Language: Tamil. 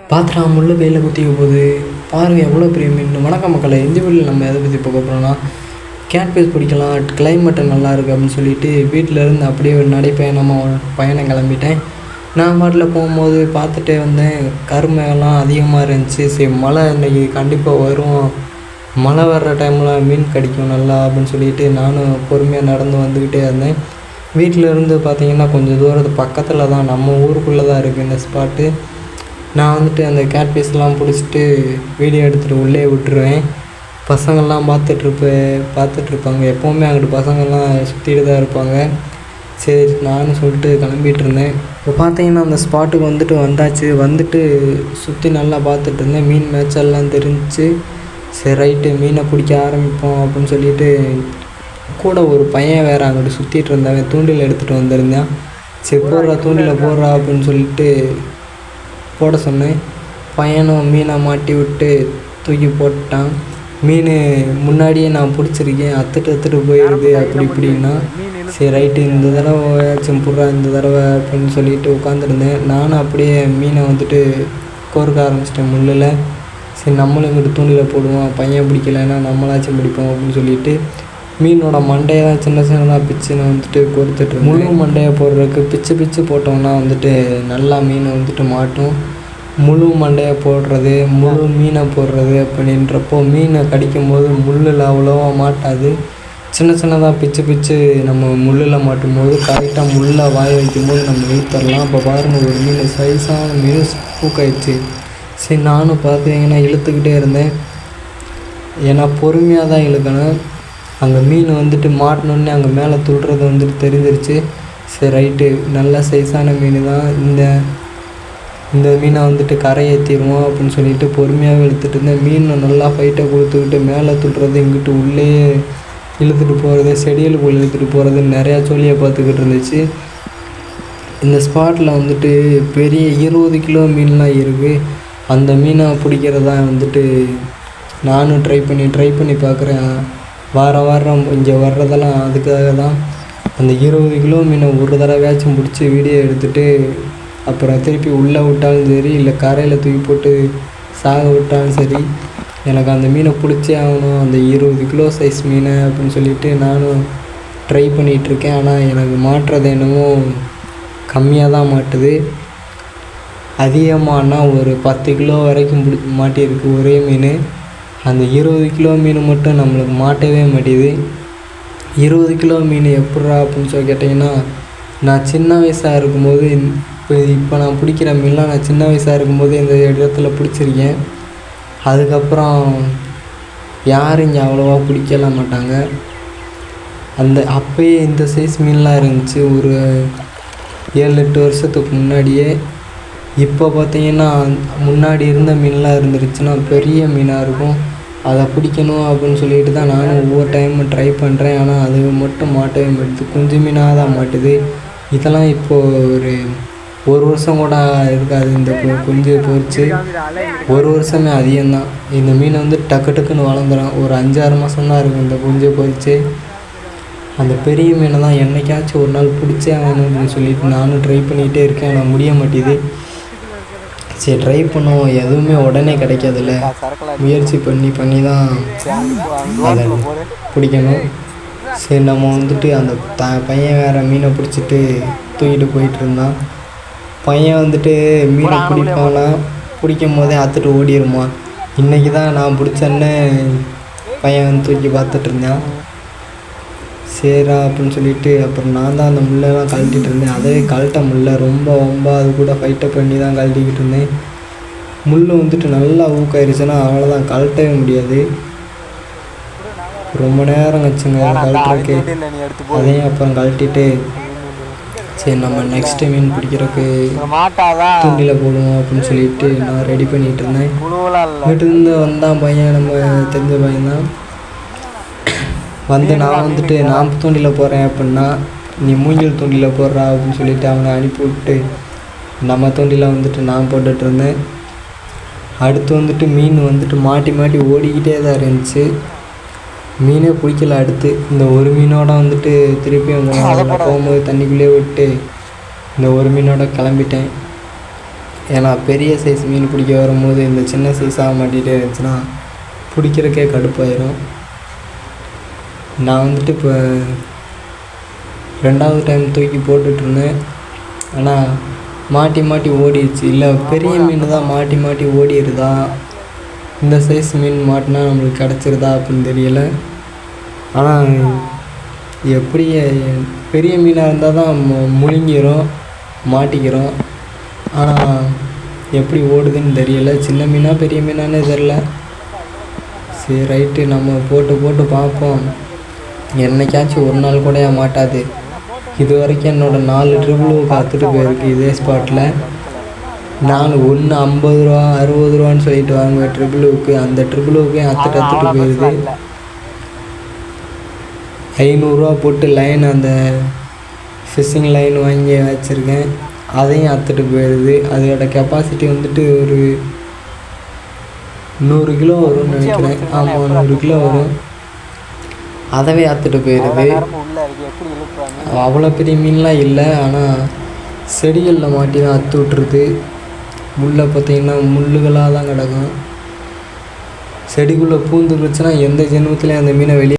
பாத்திரா முள்ளு கையில் குத்திக்க போகுது பாருங்கள் எவ்வளோ பெரிய மீன். வணக்கம் மக்களை, இந்த வீட்டில் நம்ம எதை பற்றி பார்க்க போகிறோம்னா கேட் பீஸ் பிடிக்கலாம், கிளைமேட்டு நல்லா இருக்குது அப்படின்னு சொல்லிட்டு வீட்டிலேருந்து அப்படியே ஒரு நடைப்பயணமாக பயணம் கிளம்பிட்டேன். நான் பாட்டில் போகும்போது பார்த்துட்டே வந்தேன், கருமையெல்லாம் அதிகமாக இருந்துச்சு. சரி மழை இன்றைக்கி கண்டிப்பாக வரும், மழை வர்ற டைமில் மீன் கிடைக்கும் நல்லா அப்படின்னு சொல்லிட்டு நானும் பொறுமையாக நடந்து வந்துக்கிட்டே இருந்தேன். வீட்டிலேருந்து பார்த்திங்கன்னா கொஞ்சம் தூரத்து பக்கத்தில் தான், நம்ம ஊருக்குள்ளே தான் இருக்குது இந்த ஸ்பாட்டு. நான் வந்துட்டு அந்த கேட் பீஸ்லாம் பிடிச்சிட்டு வீடியோ எடுத்துகிட்டு உள்ளே விட்டுருவேன். பசங்கள்லாம் பார்த்துட்ருப்பாங்க, எப்போவுமே அங்கிட்டு பசங்கள்லாம் சுற்றிட்டு தான் இருப்பாங்க. சரி நானும் சொல்லிட்டு கிளம்பிகிட்டு இருந்தேன். இப்போ பார்த்தீங்கன்னா அந்த ஸ்பாட்டுக்கு வந்துட்டு சுற்றி நல்லா பார்த்துட்டு இருந்தேன். மீன் மேய்ச்சல்லாம் தெரிஞ்சிச்சு. சரி ரைட்டு மீனை பிடிக்க ஆரம்பிப்போம் அப்படின்னு சொல்லிட்டு கூட ஒரு பையன் வேறு அங்கிட்டு சுற்றிட்டு இருந்தவன் தூண்டில் எடுத்துகிட்டு வந்திருந்தேன். சரி தூண்டில் போடுறா அப்படின்னு சொல்லிட்டு போட சொன்னேன். பையனும் மீனை மாட்டி விட்டு தூக்கி போட்டான். மீன் முன்னாடியே நான் பிடிச்சிருக்கேன், அத்துட்டு போயிடுது அப்படி இப்படின்னா. சரி ரைட்டு இந்த தடவை புட்றா இந்த தடவை அப்படின்னு சொல்லிட்டு உட்காந்துருந்தேன். நானும் அப்படியே மீனை வந்துட்டு கோர்க்க ஆரம்பிச்சிட்டேன் முள்ளில். சரி நம்மளும் இங்கிட்டு தூண்டில் போடுவோம், பையன் பிடிக்கலைன்னா நம்மளாச்சும் பிடிப்போம் அப்படின்னு சொல்லிட்டு மீனோட மண்டையெல்லாம் சின்னதாக பிச்சு நான் வந்துட்டு கோர்த்துட்டு முழு மண்டையை போடுறதுக்கு பிச்சு போட்டோம்னா வந்துட்டு நல்லா மீன் வந்துட்டு மாட்டும். முழு மண்டையை போடுறது, முழு மீனை போடுறது அப்படின்றப்போ மீனை கடிக்கும்போது முள்ளில் அவ்வளோவா மாட்டாது. சின்னதாக பிச்சு நம்ம முள்ளில் மாட்டும்போது கரெக்டாக முள்ளை வாய் வைக்கும்போது நம்ம இழுத்துடலாம். அப்போ பாருங்கள் ஒரு மீன் சைஸான மீன் பூக்காயிடுச்சு. சரி நானும் பார்த்தீங்கன்னா இழுத்துக்கிட்டே இருந்தேன், ஏன்னா பொறுமையாக தான் இழுக்கணும். அங்கே மீன் வந்துட்டு மாட்டினோடனே அங்கே மேலே துள்ளுறது வந்துட்டு தெரிஞ்சிருச்சு. சரி ரைட்டு நல்ல சைஸான மீன் தான், இந்த மீனை வந்துட்டு கரை ஏற்றிடுவோம் அப்படின்னு சொல்லிட்டு பொறுமையாக இழுத்துட்டு இருந்தேன். மீனை நல்லா ஃபைட்டை கொடுத்துக்கிட்டு மேலே துள்ளுறது, இங்கிட்டு உள்ளே இழுத்துட்டு போகிறது, செடிகளுக்குள்ளே இழுத்துட்டு போகிறது நிறையா சொல்லியை பார்த்துக்கிட்டு இருந்துச்சு. இந்த ஸ்பாட்டில் வந்துட்டு பெரிய 20 கிலோ மீன்லாம் இருக்குது. அந்த மீனை பிடிக்கிறதா வந்துட்டு நானும் ட்ரை பண்ணி பார்க்குறேன். வாரம் இங்கே வர்றதெல்லாம் அதுக்காக தான். அந்த 20 கிலோ மீனை ஒரு தடவையாச்சும் பிடிச்சி வீடியோ எடுத்துகிட்டு அப்புறம் திருப்பி உள்ளே விட்டாலும் சரி, இல்லை கரையில் தூக்கி போட்டு சாக விட்டாலும் சரி, எனக்கு அந்த மீனை பிடிச்சே ஆகணும், அந்த 20 கிலோ சைஸ் மீனை அப்படின்னு சொல்லிட்டு நானும் ட்ரை பண்ணிகிட்ருக்கேன். ஆனால் எனக்கு மாட்டுறது என்னமோ கம்மியாக தான் மாட்டுது. அதிகமானா ஒரு 10 கிலோ வரைக்கும் மாட்டியிருக்கு ஒரே மீன். அந்த 20 கிலோ மீன் மட்டும் நம்மளுக்கு மாட்டவே மாட்டேது. 20 கிலோ மீன் எப்பட்றா அப்படின்னு சொல்லி கேட்டிங்கன்னா, நான் சின்ன வயசாக இருக்கும்போது இப்போ நான் பிடிக்கிற மீன்லாம் நான் சின்ன வயசாக இருக்கும்போது இந்த இடத்துல பிடிச்சிருக்கேன். அதுக்கப்புறம் யாரும் இங்கே அவ்வளோவா பிடிக்கலாம் மாட்டாங்க. அப்போயே இந்த சைஸ் மீன்லாம் இருந்துச்சு ஒரு 7-8 வருஷத்துக்கு முன்னாடியே. இப்போ பார்த்திங்கன்னா முன்னாடி இருந்த மீன்லாம் இருந்துருச்சுன்னா பெரிய மீனாக இருக்கும். அதை பிடிக்கணும் அப்படின்னு சொல்லிட்டு தான் நானும் ஒவ்வொரு டைமும் ட்ரை பண்ணுறேன். ஆனால் அது மட்டும் மாட்டவே மாட்டுது, குஞ்சு மீனாக தான் மாட்டுது. இதெல்லாம் இப்போது ஒரு வருஷம் கூட இருக்காது இந்த குஞ்சு பொறிச்சு, ஒரு வருஷமே அதிகம்தான். இந்த மீன் வந்து டக்குன்னு வளர்ந்துடும். ஒரு 5-6 மாதம் தான் இருக்கும் இந்த குஞ்சு பொறிச்சு. அந்த பெரிய மீனை தான் என்னைக்காச்சும் ஒரு நாள் பிடிச்சே ஆகணும் அப்படின்னு சொல்லிட்டு நானும் ட்ரை பண்ணிகிட்டே இருக்கேன். ஆனால் முடிய மாட்டேது. சரி ட்ரை பண்ணுவோம், எதுவுமே உடனே கிடைக்காதுல்ல, முயற்சி பண்ணி தான் அதை பிடிக்கணும். சரி நம்ம வந்துட்டு அந்த பையன் வேறு மீனை பிடிச்சிட்டு தூக்கிட்டு போயிட்டு இருந்தான். பையன் வந்துட்டு மீனை பிடிக்கும் போதே அத்துட்டு ஓடிடுமா. இன்றைக்கி தான் நான் பிடிச்சேன்னு பையன் வந்து தூக்கி பார்த்துட்டு இருந்தான். சரிடா அப்படின்னு சொல்லிட்டு அப்புறம் நான் தான் அந்த முள்ளெல்லாம் கழட்டிகிட்டு இருந்தேன். அதே கழட்ட முல்லை ரொம்ப அது கூட ஃபைட்டை பண்ணி தான் கழட்டிக்கிட்டு இருந்தேன். முள் வந்துட்டு நல்லா ஊக்காயிருச்சுன்னா அவ்வளோதான், கழட்டவே முடியாது. ரொம்ப நேரம் வச்சுங்க கழட்டுறக்கு. அதையும் அப்புறம் கழட்டிட்டு சரி நம்ம நெக்ஸ்ட்டு மீன் பிடிக்கிறதுக்கு தூண்டில் போடுவோம் அப்படின்னு சொல்லிட்டு நான் ரெடி பண்ணிகிட்டு இருந்தேன். வீட்டிலேருந்து வந்தான் பையன், நம்ம தெரிஞ்ச பையன்தான் வந்து. நான் தூண்டில் போடுறேன் அப்படின்னா நீ மூங்கில் தூண்டில் போடுறா அப்படின்னு சொல்லிட்டு அவனை அனுப்பி விட்டு நம்ம தூண்டில் வந்துட்டு நான் போட்டுட்ருந்தேன். அடுத்து வந்துட்டு மீன் வந்துட்டு மாட்டி ஓடிக்கிட்டே தான் இருந்துச்சு. மீனே பிடிக்கல. அடுத்து இந்த ஒரு மீனோட வந்துட்டு திருப்பியும் போகும்போது தண்ணிக்குள்ளேயே விட்டு இந்த ஒரு மீனோட கிளம்பிட்டேன். ஏன்னா பெரிய சைஸ் மீன் பிடிக்க வரும்போது இந்த சின்ன சைஸாக மாட்டிகிட்டே இருந்துச்சுன்னா பிடிக்கிறக்கே கடுப்பாயிரும். நான் வந்துட்டு இப்போ 2வது டைம் தூக்கி போட்டுட்ருந்தேன். ஆனால் மாட்டி மாட்டி ஓடிடுச்சு. இல்லை பெரிய மீன் தான் மாட்டி மாட்டி ஓடிடுதா, இந்த சைஸ் மீன் மாட்டினா நம்மளுக்கு கிடச்சிருதா அப்படின்னு தெரியலை. ஆனால் எப்படி பெரிய மீனாக இருந்தால் தான் முழுங்கிரும், மாட்டிக்கிறோம். ஆனால் எப்படி ஓடுதுன்னு தெரியலை. சின்ன மீனா பெரிய மீனானே தெரில. சரி ரைட்டு, நம்ம போட்டு போட்டு பார்ப்போம். என்னைக்காச்சும் ஒரு நாள் கூட மாட்டாது. இது வரைக்கும் என்னோடய 4 ட்ரிபிள் காத்துட்டு போயிருக்கு இதே ஸ்பாட்டில். நான் ஒன்று 50 ரூபா 60 ரூபான்னு சொல்லிட்டு வாங்குவேன் ட்ரிபிளுக்கு. அந்த ட்ரிபிளுக்கு அத்துட்டு போயிடுது. 500 போட்டு லைன், அந்த ஃபிஷ்ஷிங் லைன் வாங்கி வச்சுருக்கேன், அதையும் அத்துட்டு போயிடுது. அதோட கெப்பாசிட்டி வந்துட்டு ஒரு 100 கிலோ வரும்னு நினைக்கிறேன். ஆமாம் 100 கிலோ வரும். அதவே அத்துட்டு போயிடுது. அவ்வளோ பெரிய மீன்லாம் இல்லை, ஆனால் செடிகளில் மாட்டி தான் அத்து விட்டுருது. முள்ளை பார்த்திங்கன்னா முள்ளுகளாக தான் கிடக்கும். செடிக்குள்ளே பூந்துருச்சுன்னா எந்த ஜென்மத்துலேயும் அந்த மீனை வெளியே